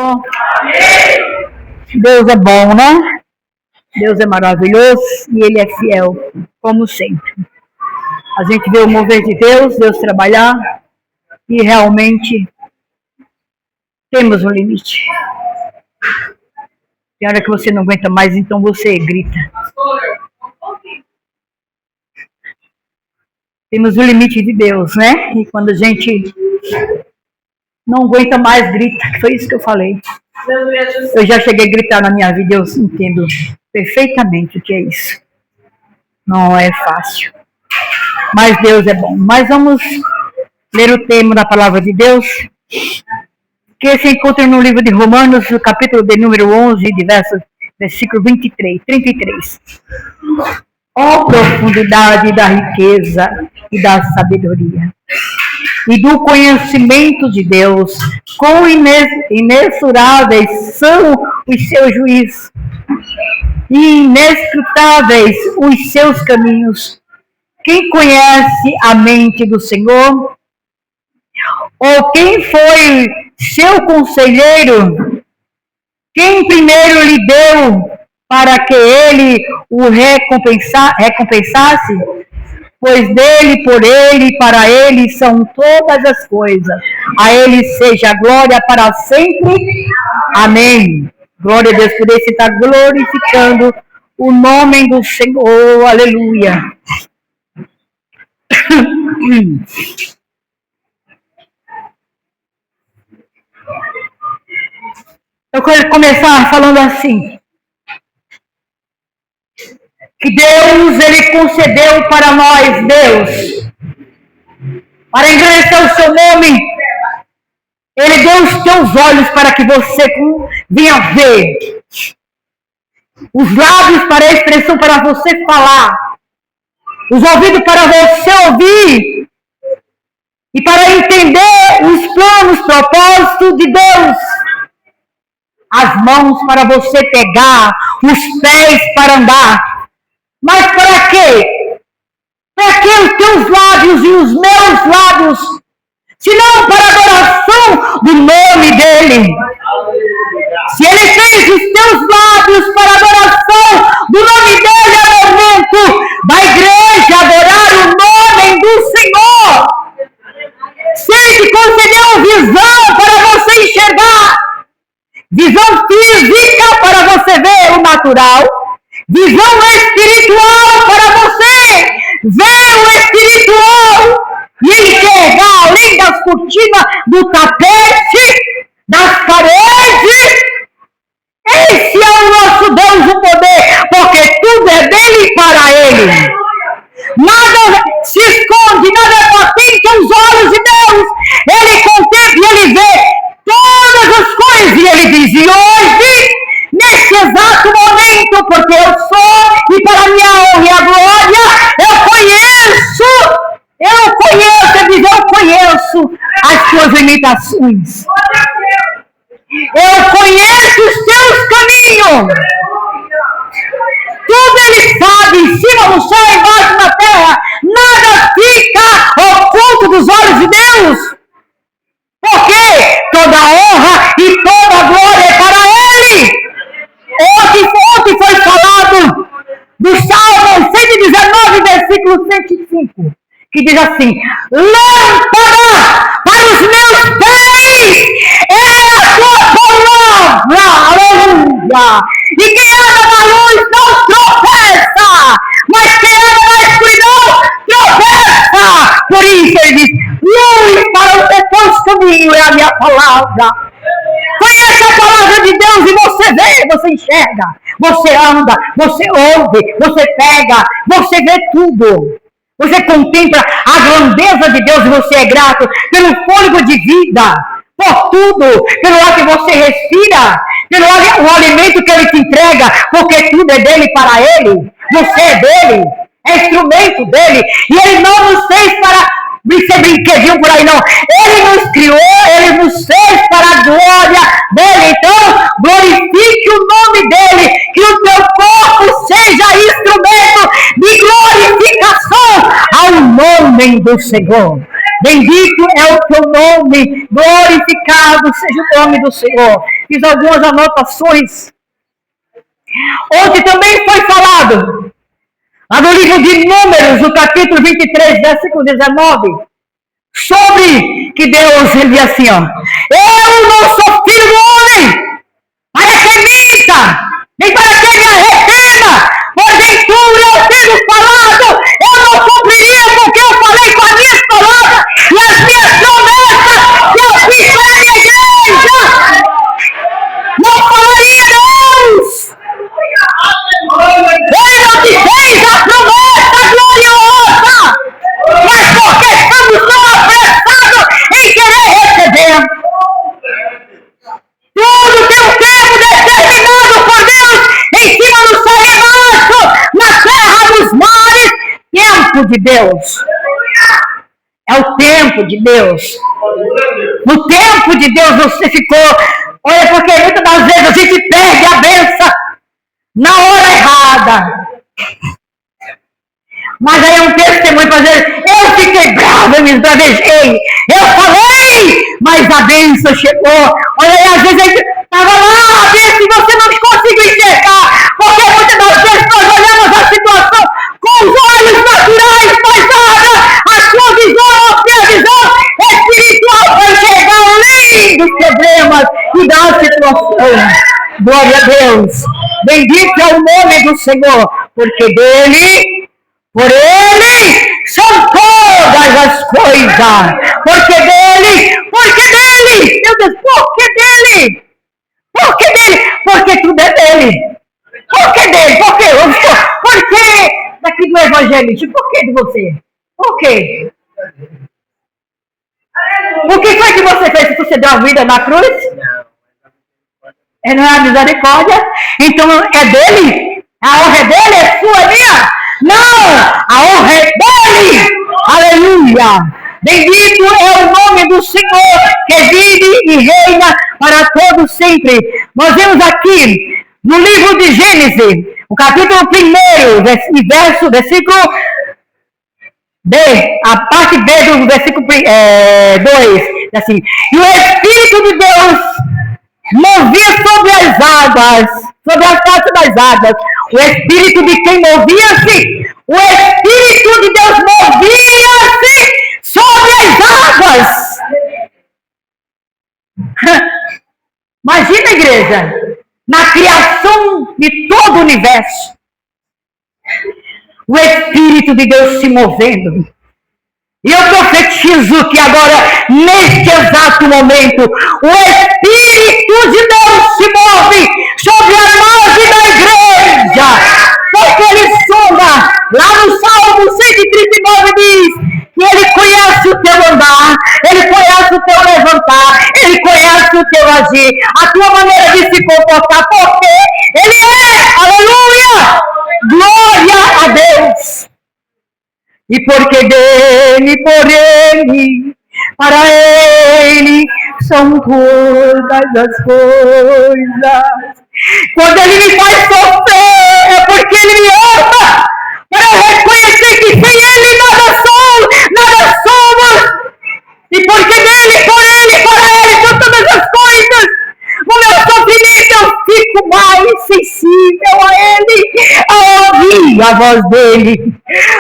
Senhor? Amém. Deus é bom, né? Deus é maravilhoso e Ele é fiel, como sempre. A gente vê o mover de Deus trabalhar e realmente temos um limite. Tem hora que você não aguenta mais, então você grita. Temos o limite de Deus, né? E quando a gente não aguenta mais, grita. Foi isso que eu falei. Eu já cheguei a gritar na minha vida, eu entendo perfeitamente o que é isso. Não é fácil. Mas Deus é bom. Mas vamos ler o tema da palavra de Deus, que se encontra no livro de Romanos, no capítulo de número 11, versículo 33. Ó profundidade da riqueza e da sabedoria e do conhecimento de Deus, quão imensuráveis são os seus juízos e inescrutáveis os seus caminhos. Quem conhece a mente do Senhor? Ou quem foi seu conselheiro? Quem primeiro lhe deu para que ele o recompensasse? Pois dele, por ele e para ele são todas as coisas. A ele seja a glória para sempre. Amém. Glória a Deus por isso está glorificando o nome do Senhor. Aleluia. Eu quero começar falando assim, que Deus, Ele concedeu para nós, Deus, para engrandecer o seu nome, Ele deu os teus olhos para que você venha ver, os lábios para a expressão para você falar, os ouvidos para você ouvir, e para entender os planos, propósitos de Deus, as mãos para você pegar, os pés para andar. Mas para quê? Para que os teus lábios e os meus lábios, senão para a adoração do nome dEle. Se Ele fez os teus lábios para a adoração do nome dEle, é o momento da igreja adorar o nome do Senhor. Se Ele te concedeu visão para você enxergar, visão física para você ver o natural, visão espiritual para você ver o espiritual e enxergar além das cortinas, do tapete, das paredes. Esse é o nosso Deus, o poder, porque tudo é dele e para ele. Nada se esconde, nada é patente aos olhos de Deus. Ele contempla e ele vê todas as coisas e ele diz: e hoje, neste exato momento, porque eu sou e para a minha honra e a glória, eu conheço as tuas limitações. Eu conheço os teus caminhos. Tudo Ele sabe, em cima do céu, embaixo da terra. Nada fica oculto dos olhos de Deus. Porque toda honra e toda glória é para Ele. Ontem foi falado do Salmo 119, versículo 105, que diz assim: lâmpada para os meus pés é a tua palavra, aleluia. E quem anda na luz não tropeça, mas quem anda na escuridão tropeça. Por isso ele diz: luz para o teu caminho é a minha palavra. Conhece a palavra de Deus e você vê, você enxerga, você anda, você ouve, você pega, você vê tudo. Você contempla a grandeza de Deus e você é grato pelo fôlego de vida, por tudo, pelo ar que você respira, pelo o alimento que Ele te entrega, porque tudo é dele para Ele. Você é dele, é instrumento dele, e Ele não nos fez para ser brinquedinho por aí, não. Ele nos criou, Ele nos fez para a glória dele. Então, glorifique o nome dele, que o teu corpo seja instrumento de glorificação ao nome do Senhor. Bendito é o teu nome, glorificado seja o nome do Senhor. fiz algumas anotações. Ontem também foi falado, lá no livro de Números, no capítulo 23, versículo 19, sobre que Deus, ele diz assim, ó, eu não sou filho do homem, para que minta, nem para que me arrependa, porventura eu tendo falado, eu não cumpriria com o que eu falei com as minhas palavras e as minhas promessas que eu fiz para a minha igreja. Não falaria, Deus. Ele não te fez a promessa gloriosa, mas porque estamos tão apressados em querer receber. Tudo tem um tempo determinado por Deus em cima do céu e embaixo, na terra dos mares. Tempo de Deus. É o tempo de Deus. No tempo de Deus você ficou. Olha, porque muitas das vezes a gente perde a bênção na hora errada. Mas aí é um testemunho para dizer, eu fiquei bravo, eu me esbravejei, eu falei, mas a bênção chegou. Olha aí, às vezes a gente estava lá, a bênção, e você não conseguiu enxergar, porque muitas das vezes nós olhamos a situação com os olhos naturais, mas nada, a sua visão, a minha visão espiritual vai enxergar além dos problemas e da situação. Glória a Deus. Bendito é o nome do Senhor, porque dele, por ele, são todas as coisas. Porque dele, meu Deus, porque dele? Porque dele? Porque tudo é dele. Porque dele? Porque daqui do evangelista, por que de você? Por quê? O que foi que você fez? Você deu a vida na cruz? Não é a misericórdia? Então é dele? A honra é dele? É sua, é minha? Não! A honra é dele! Aleluia! Bendito é o nome do Senhor, que vive e reina para todos sempre. Nós vemos aqui no livro de Gênesis, o capítulo 1, versículo B, a parte B do versículo 2, assim, e o Espírito de Deus movia sobre as águas, sobre a face das águas. O Espírito de quem movia-se? O Espírito de Deus movia-se sobre as águas. Imagina, igreja, na criação de todo o universo, o Espírito de Deus se movendo. E eu profetizo que agora, neste exato momento, o Espírito de Deus se move sobre a nave da igreja. Porque ele sonda, lá no Salmo 139 diz que ele conhece o teu andar, ele conhece o teu levantar, ele conhece o teu agir, a tua maneira de se comportar, porque ele é, aleluia, glória a Deus. E porque dele, por ele, para ele são todas as coisas. Quando ele me faz sofrer, é porque ele me ama, para eu reconhecer que sem ele nada somos. E porque dele, por ele, para ele são todas as coisas. No meu sofrimento eu fico mais sensível a ele, a ouvir a voz dele.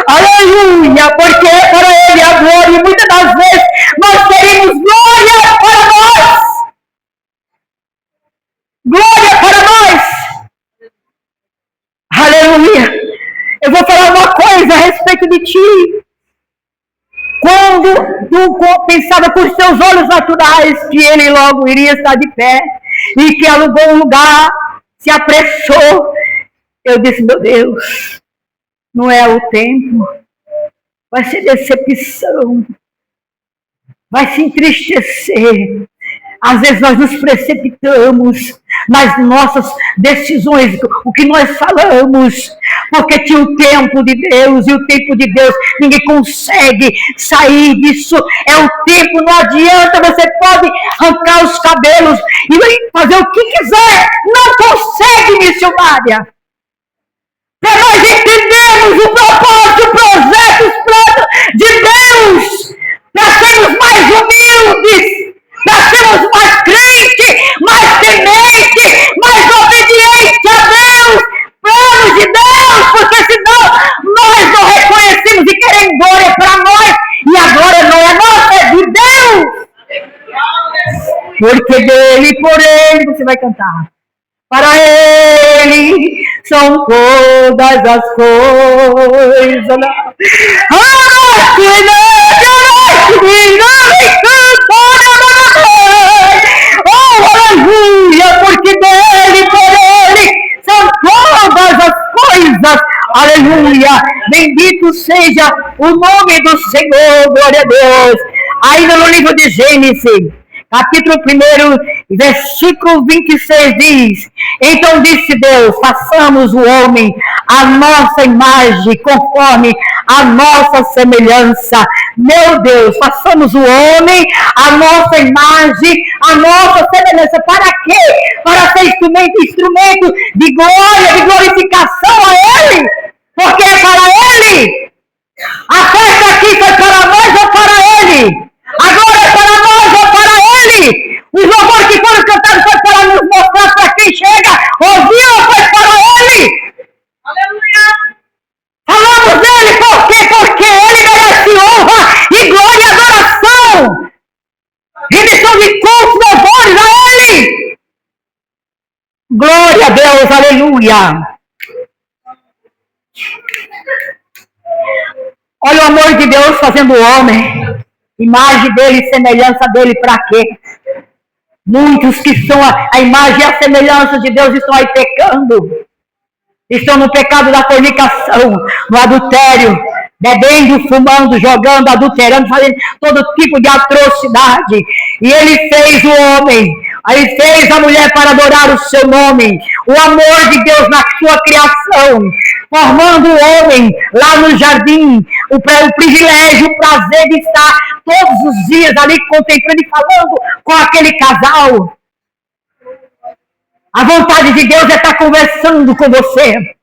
Aleluia, porque é para ele a glória. E muitas das vezes nós queremos glória para nós. Glória para nós. Aleluia. Eu vou falar uma coisa a respeito de ti. Quando tu pensava com os teus olhos naturais que ele logo iria estar de pé e que alugou um lugar, se apressou, eu disse, meu Deus, não é o tempo, vai ser decepção, vai se entristecer. Às vezes nós nos precipitamos nas nossas decisões, o que nós falamos, porque tinha o tempo de Deus, e o tempo de Deus, ninguém consegue sair disso, é o tempo, não adianta, você pode arrancar os cabelos e fazer o que quiser, não consegue, missionária. Para nós entendermos o propósito, o projeto, os planos de Deus, para sermos mais humildes, para sermos mais crentes mais temente, mais obediente a Deus, planos de Deus, porque senão nós não reconhecemos e queremos glória para nós, e a glória não é nossa, é de Deus. Porque dele e por ele, você vai cantar. Para ele são todas as coisas. Oh, aleluia, porque dele e por ele são todas as coisas. Aleluia, bendito seja o nome do Senhor, glória a Deus. Ainda no livro de Gênesis, capítulo 1, versículo 26 diz: então disse Deus, façamos o homem a nossa imagem, conforme a nossa semelhança. Meu Deus, façamos o homem a nossa imagem, a nossa semelhança. Para quê? Para ser instrumento de glória, de glorificação a Ele. Porque é para Ele. A festa aqui foi para nós ou para Ele? Agora é para nós ou para Ele? Os louvores que foram cantados foi para nos mostrar para quem chega, ouviu ou foi para Ele? Aleluia! Falamos dele por quê? Porque Ele merece honra e glória e adoração. Rendição de cultos, louvores a Ele. Glória a Deus, aleluia. Olha o amor de Deus fazendo o homem. Imagem dele, semelhança dele, para quê? Muitos que são a imagem e a semelhança de Deus estão aí pecando. Estão no pecado da fornicação, no adultério, bebendo, fumando, jogando, adulterando, fazendo todo tipo de atrocidade. E Ele fez o homem, Ele fez a mulher para adorar o seu nome. O amor de Deus na sua criação, formando o homem lá no jardim, o privilégio, o prazer de estar todos os dias ali contemplando e falando com aquele casal. A vontade de Deus é estar conversando com você.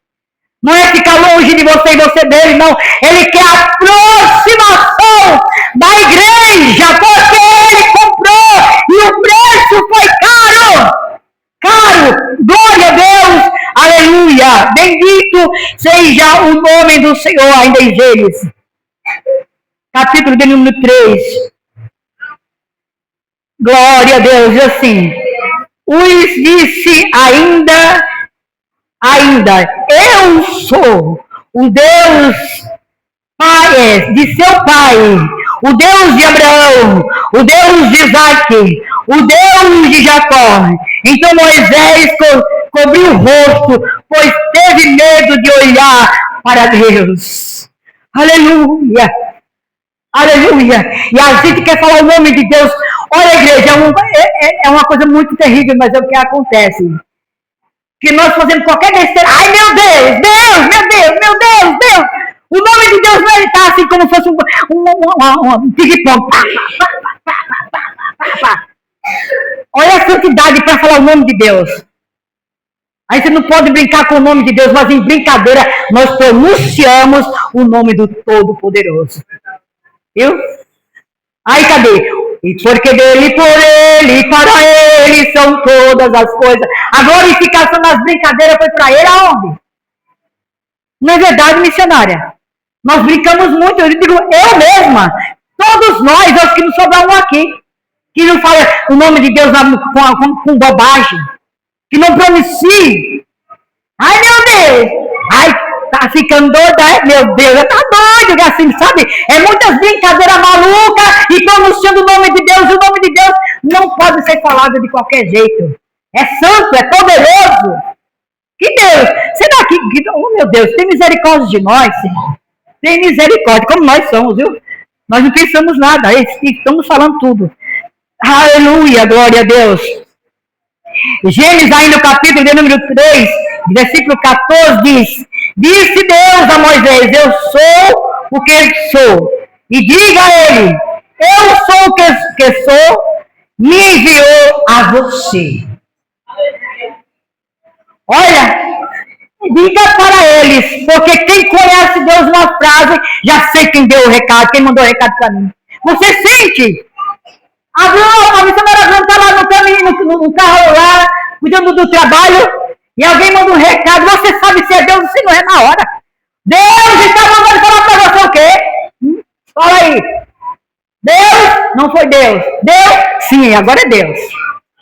Não é ficar longe de você e você dele, não. Ele quer a aproximação da igreja, porque Ele comprou e o preço foi caro. Caro, glória a Deus, aleluia. Bendito seja o nome do Senhor, ainda em Gênesis. Capítulo de número 3. Glória a Deus, e assim. Os disse ainda, eu sou o Deus Pai, de seu pai, o Deus de Abraão, o Deus de Isaac, o Deus de Jacó. Então Moisés cobriu o rosto, pois teve medo de olhar para Deus. Aleluia! Aleluia! E a gente quer falar o nome de Deus. Olha, igreja, é uma coisa muito terrível, mas é o que acontece. Que nós fazemos qualquer besteira. Ai, meu Deus, Deus, meu Deus, meu Deus, Deus. O nome de Deus não está assim como se fosse um ping-pong. Olha a santidade para falar o nome de Deus. Aí você não pode brincar com o nome de Deus, mas em brincadeira nós pronunciamos o nome do Todo-Poderoso. Viu? Aí cadê? E porque dele, por ele, para ele são todas as coisas. A glorificação das brincadeiras foi para ele aonde? Não é verdade, missionária? Nós brincamos muito, eu digo, eu mesma, todos nós, acho que não sobra um aqui, que não fala o nome de Deus com bobagem, que não pronuncie. Ai, meu Deus! Ai, tá ficando doida, meu Deus, tá doido, assim, sabe? É muitas brincadeiras malucas e pronunciando o nome de Deus, e o nome de Deus não pode ser falado de qualquer jeito. É santo, é poderoso. Que Deus, será que, oh meu Deus, tem misericórdia de nós, Senhor? Tem misericórdia, como nós somos, viu? Nós não pensamos nada, estamos falando tudo. Aleluia, glória a Deus. Gênesis, aí no capítulo de número 3, versículo 14, diz: disse Deus a Moisés, eu sou o que sou. E diga a ele, eu sou o que sou, me enviou a você. Olha, diga para eles, porque quem conhece Deus na frase, já sei quem deu o recado, quem mandou o recado para mim. Você sente? A missionária está lá no caminho, no carro lá, cuidando do trabalho, e alguém manda um recado, você sabe se é Deus ou se não é na hora. Deus está mandando falar para você o quê? Fala aí. Deus? Não foi Deus. Deus? Sim, agora é Deus.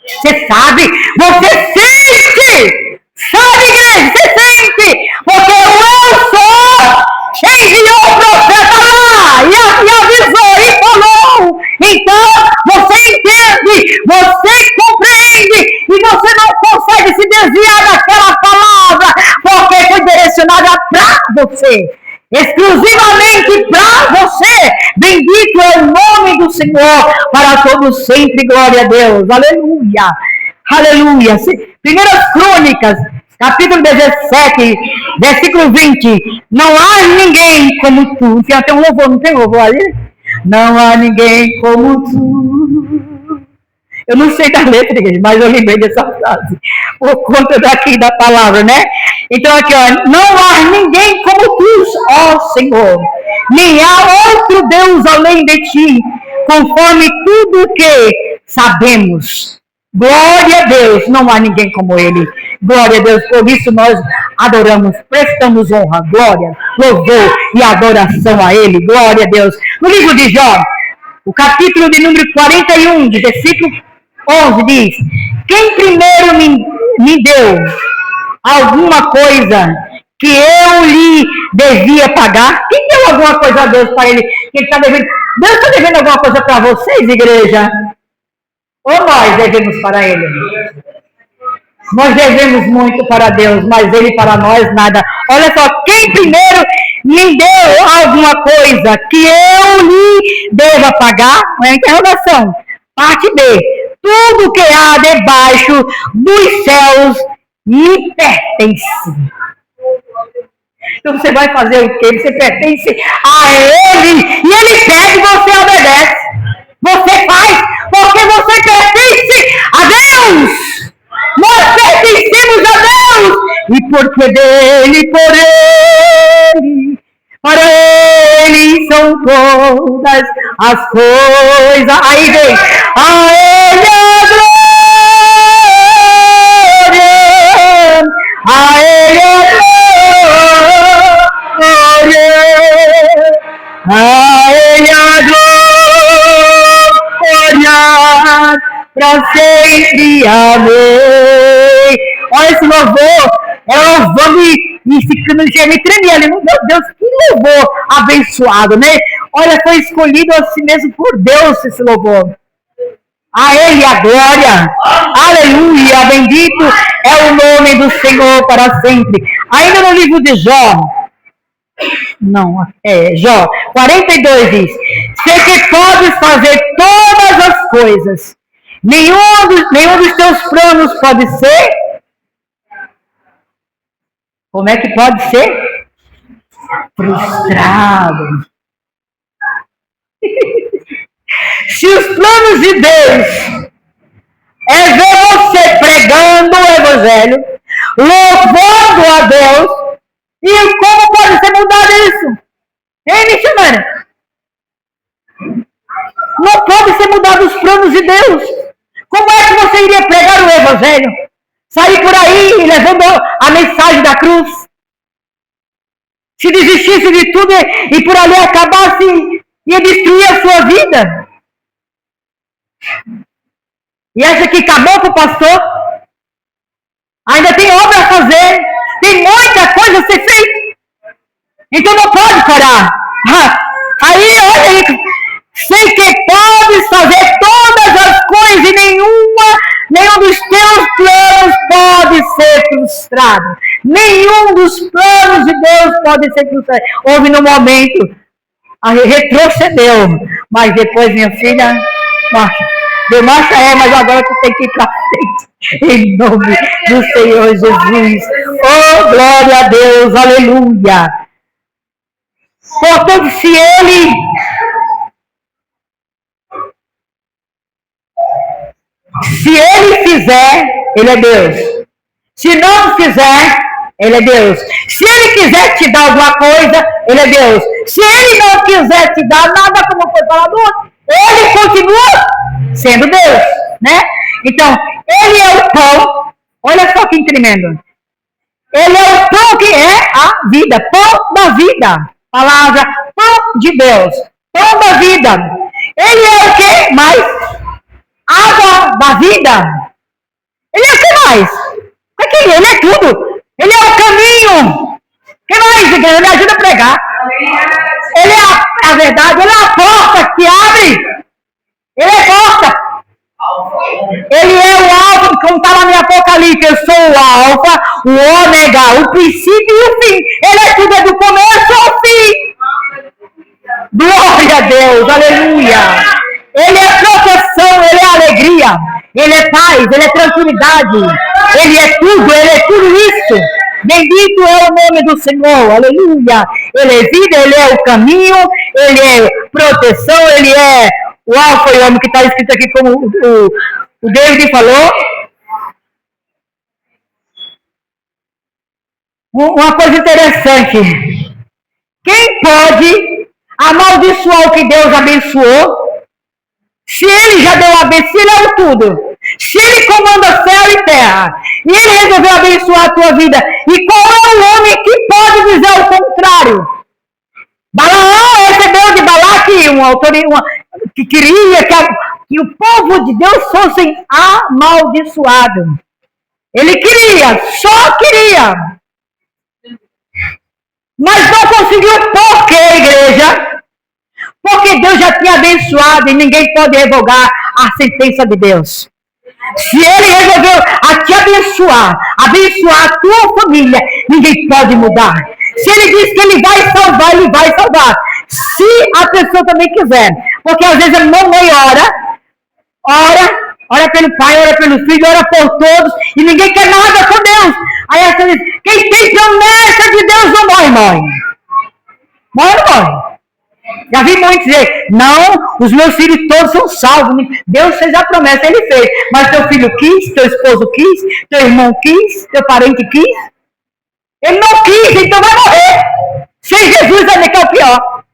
Você sabe, você sente. Sabe, igreja, você sente. Porque o eu sou enviou o profeta lá e avisou e falou. Então, você entende, você compreende e você não consegue se desviar daquela palavra porque foi direcionada para você. Exclusivamente para você. Bendito é o nome do Senhor para todos sempre. Glória a Deus. Aleluia. Aleluia. Primeiras Crônicas, capítulo 17, versículo 20. Não há ninguém como tu. Tem até um louvor, não tem louvor ali? Não há ninguém como tu. Eu não sei da letra, mas eu lembrei dessa frase. Por conta daqui da palavra, né? Então aqui, ó. Não há ninguém como tu, ó Senhor. Nem há outro Deus além de ti. Conforme tudo que sabemos. Glória a Deus. Não há ninguém como ele. Glória a Deus. Por isso nós adoramos, prestamos honra, glória, louvor e adoração a ele. Glória a Deus. No livro de Jó, o capítulo de número 41, de versículo 11 diz: quem primeiro me deu alguma coisa que eu lhe devia pagar? Quem deu alguma coisa a Deus para ele? Que ele está devendo? Deus está devendo alguma coisa para vocês, igreja? Ou nós devemos para ele? Nós devemos muito para Deus, mas ele para nós nada. Olha só, quem primeiro me deu alguma coisa que eu lhe deva pagar? Não é interrogação. Parte B. Tudo que há debaixo dos céus me pertence. Então você vai fazer o quê? Você pertence a ele. E ele pede e você obedece. Você faz porque você pertence a Deus. Nós pertencemos a Deus. E porque dele, por ele, para ele são todas as coisas. Aí vem, a ele a glória, a ele a glória, a ele a glória, para sempre, amém. Olha esse louvor, é louvando e ficando me tremendo ali. Meu Deus, que louvor abençoado, né? Olha, foi escolhido assim mesmo por Deus esse louvor. A ele a glória, aleluia, bendito é o nome do Senhor para sempre. Ainda no livro de Jó, Jó 42 diz: sei que podes fazer todas as coisas, nenhum dos teus planos pode ser. Como é que pode ser? Frustrado. Se os planos de Deus é ver você pregando o Evangelho, louvando a Deus, e como pode ser mudado isso? Hein, missionária? Não pode ser mudado os planos de Deus. Como é que você iria pregar o Evangelho? Sair por aí levando a mensagem da cruz? Se desistisse de tudo e por ali acabasse, ia destruir a sua vida? E acha que acabou com o pastor? Ainda tem obra a fazer. Tem muita coisa a ser feita. Então não pode parar. Aí, olha aí. Sei que podes fazer todas as coisas e nenhum dos teus planos pode ser frustrado. Nenhum dos planos de Deus pode ser frustrado. Houve no momento, retrocedeu, mas depois, minha filha, marcha. Deu marcha mas agora tu tem que ir para frente. Em nome do Senhor Jesus. Oh, glória a Deus, aleluia. Portanto, se ele fizer, ele é Deus. Se não fizer, ele é Deus. Se ele quiser te dar alguma coisa, ele é Deus. Se ele não quiser te dar nada, como foi falado, ele continua sendo Deus, né? Então, ele é o pão, olha só que tremendo. Ele é o pão que é a vida, pão da vida. Palavra, pão de Deus, pão da vida. Ele é o que mais? Água da vida. Ele é o que mais? Ele é tudo. Ele é o caminho. O que mais, igreja? Me ajuda a pregar. Ele é a verdade, ele é a porta que abre. Ele é porta. Ele é o alfa, como está lá no Apocalipse. Eu sou o alfa, o ômega, o princípio e o fim. Ele é tudo, é do começo ao fim. Glória a Deus, aleluia. Ele é proteção, ele é alegria, ele é paz, ele é tranquilidade, ele é tudo isso. Bendito é o nome do Senhor, aleluia. Ele é vida, ele é o caminho, ele é proteção, ele é o alfa e o ômega, que está escrito aqui como o David falou. Uma coisa interessante, quem pode amaldiçoar o que Deus abençoou? Se ele já deu a bênção, se ele é o tudo, se ele comanda céu e terra, e ele resolveu abençoar a tua vida, e qual é o homem que pode dizer o contrário? Balaão recebeu de Balaque que queria que o povo de Deus fosse amaldiçoado. Ele queria, só queria. Mas não conseguiu. Por quê, igreja? Porque Deus já tinha abençoado e ninguém pode revogar a sentença de Deus. Se ele resolveu a te abençoar a tua família, ninguém pode mudar. Se ele diz que ele vai salvar, ele vai salvar. Se a pessoa também quiser. Porque às vezes a mamãe ora pelo pai, ora pelo filho, ora por todos, e ninguém quer nada com Deus. Aí essa diz, quem tem promessa de Deus não morre, morre. Morre. Já vi muitos dizer, não, os meus filhos todos são salvos. Deus fez a promessa, ele fez. Mas teu filho quis, teu esposo quis, teu irmão quis, teu parente quis. Ele não quis, então vai morrer. Sem Jesus ainda que é o pior.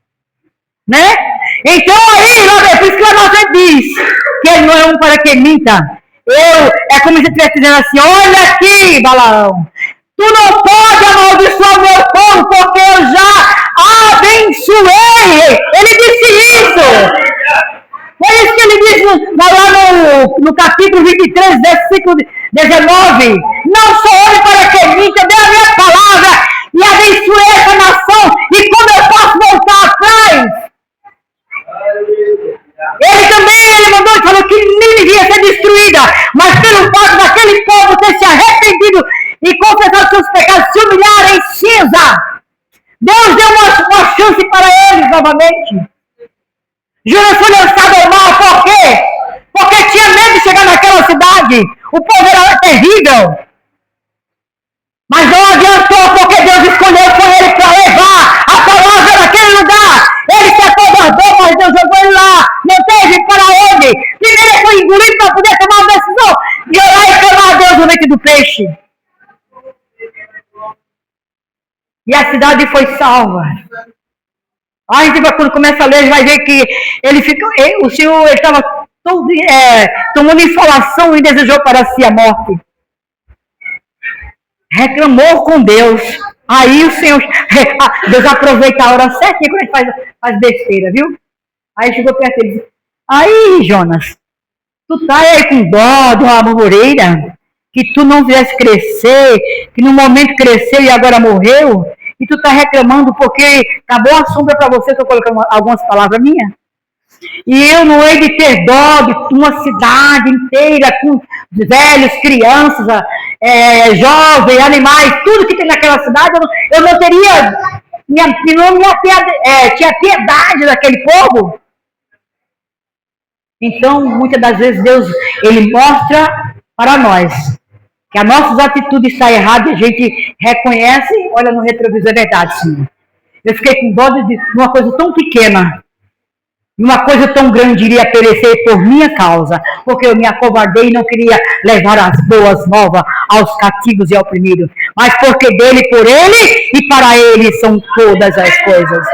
Né? Então aí, por isso que a nossa diz que ele não é um para que minta. É como se estivesse dizendo assim, olha aqui, Balaão. Tu não pode amaldiçoar o meu povo, porque eu já abençoei. Ele disse isso. Foi isso que ele disse lá no capítulo 23, versículo 19. Não sou homem para que minta, eu dei a minha palavra e abençoei essa nação. E como eu posso voltar atrás? Ele mandou e falou que Nínive ia ser destruída. Mas pelo fato daquele povo ter se arrependido e confessar seus pecados, se humilhar em cinza, Deus deu uma chance para eles novamente. Judas foi lançado ao mar, por quê? Porque tinha medo de chegar naquela cidade. O povo era terrível. Mas não adiantou, porque Deus escolheu com ele para levar a palavra naquele lugar. Ele se acovardou, mas Deus jogou ele lá. Não teve para onde. Primeiro ele foi engolido para poder tomar uma decisão de orar e clamar a Deus no leite do peixe. E a cidade foi salva. A gente, quando começa a ler, vai ver que o Senhor estava tomando insolação e desejou para si a morte. Reclamou com Deus. Aí o Senhor, Deus aproveita a hora certinha quando a gente faz besteira, viu? Aí chegou perto dele e disse, aí Jonas, tu tá aí com dó de uma moreira, que tu não fizesse crescer, que no momento cresceu e agora morreu, e tu tá reclamando porque acabou a sombra para você, estou colocando algumas palavras minhas. E eu não hei de ter dó de uma cidade inteira, com velhos, crianças, jovens, animais, tudo que tem naquela cidade, eu não teria, tinha piedade daquele povo. Então, muitas das vezes, Deus, ele mostra para nós que as nossas atitudes estão erradas, a gente reconhece, olha no retrovisor, é verdade, sim. Eu fiquei com dó de uma coisa tão pequena, uma coisa tão grande iria perecer por minha causa, porque eu me acovardei e não queria levar as boas novas aos cativos e ao oprimidos, mas porque dele, por ele e para ele são todas as coisas.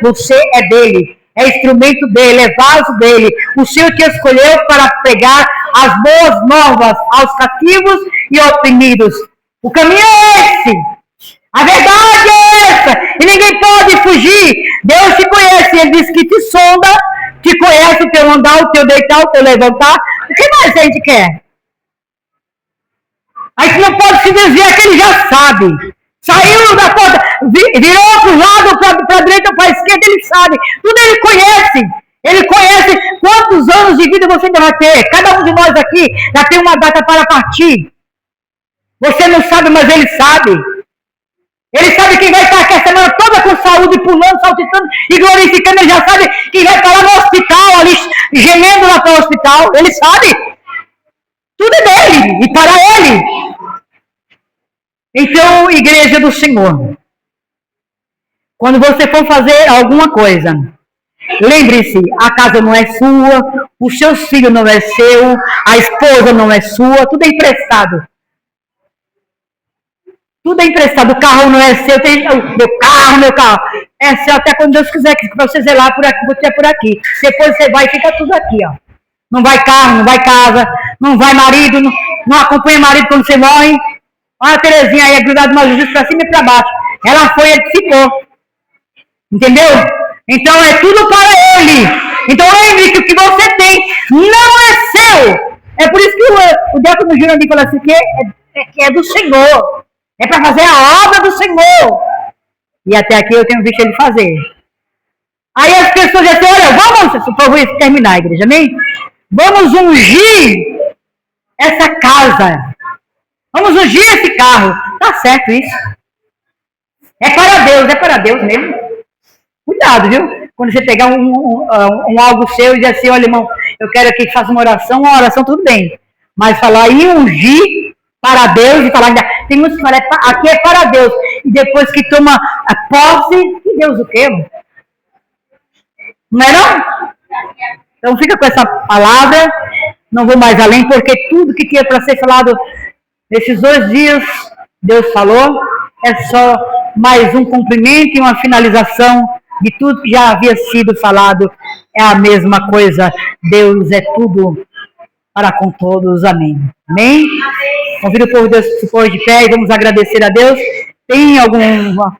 Você é dele. é instrumento dele, é vaso dele. O Senhor te escolheu para pregar as boas novas aos cativos e oprimidos. O caminho é esse. A verdade é essa. E ninguém pode fugir. Deus te conhece. Ele diz que te sonda, te conhece o teu andar, o teu deitar, o teu levantar. O que mais a gente quer? A gente não pode se desviar que ele já sabe. Saiu da porta, virou para o lado, para a direita, para a esquerda, ele sabe. Tudo ele conhece. Ele conhece quantos anos de vida você ainda vai ter. Cada um de nós aqui já tem uma data para partir. Você não sabe, mas ele sabe. Ele sabe quem vai estar aqui a semana toda com saúde, pulando, saltitando e glorificando. Ele já sabe quem vai estar lá no hospital, ali gemendo lá para o hospital. Ele sabe. Tudo é dele e para ele. Então, igreja do Senhor, quando você for fazer alguma coisa, lembre-se, a casa não é sua, os seus filhos não é seu, a esposa não é sua, tudo é emprestado. Tudo é emprestado, o carro não é seu, tem meu carro. É seu até quando Deus quiser, para você zelar por aqui, você é por aqui. Depois você vai e fica tudo aqui, ó. Não vai carro, não vai casa, não vai marido, não acompanha marido quando você morre. Olha a Terezinha aí, é grudada uma justiça para cima e para baixo. Ela foi, ele ficou. Entendeu? Então é tudo para ele. Então lembre que o que você tem não é seu. É por isso que o diácono Jurandir fala assim, que é do Senhor. É para fazer a obra do Senhor. E até aqui eu tenho visto ele fazer. Aí as pessoas dizem assim, olha, vamos, por favor, terminar a igreja, amém? Vamos ungir essa casa. Vamos ungir esse carro. Tá certo isso. É para Deus mesmo. Cuidado, viu? Quando você pegar um algo seu e dizer assim, olha, irmão, eu quero aqui que faça uma oração tudo bem. Mas falar e ungir para Deus e falar, tem muitos que falam, aqui é para Deus. E depois que toma a posse, que Deus o quê? Não é não? Então fica com essa palavra, não vou mais além, porque tudo que tinha para ser falado nesses 2 dias, Deus falou, é só mais um cumprimento e uma finalização de tudo que já havia sido falado, é a mesma coisa, Deus é tudo para com todos, amém. Amém? Convido o povo de Deus que se pôr de pé e vamos agradecer a Deus. Tem alguma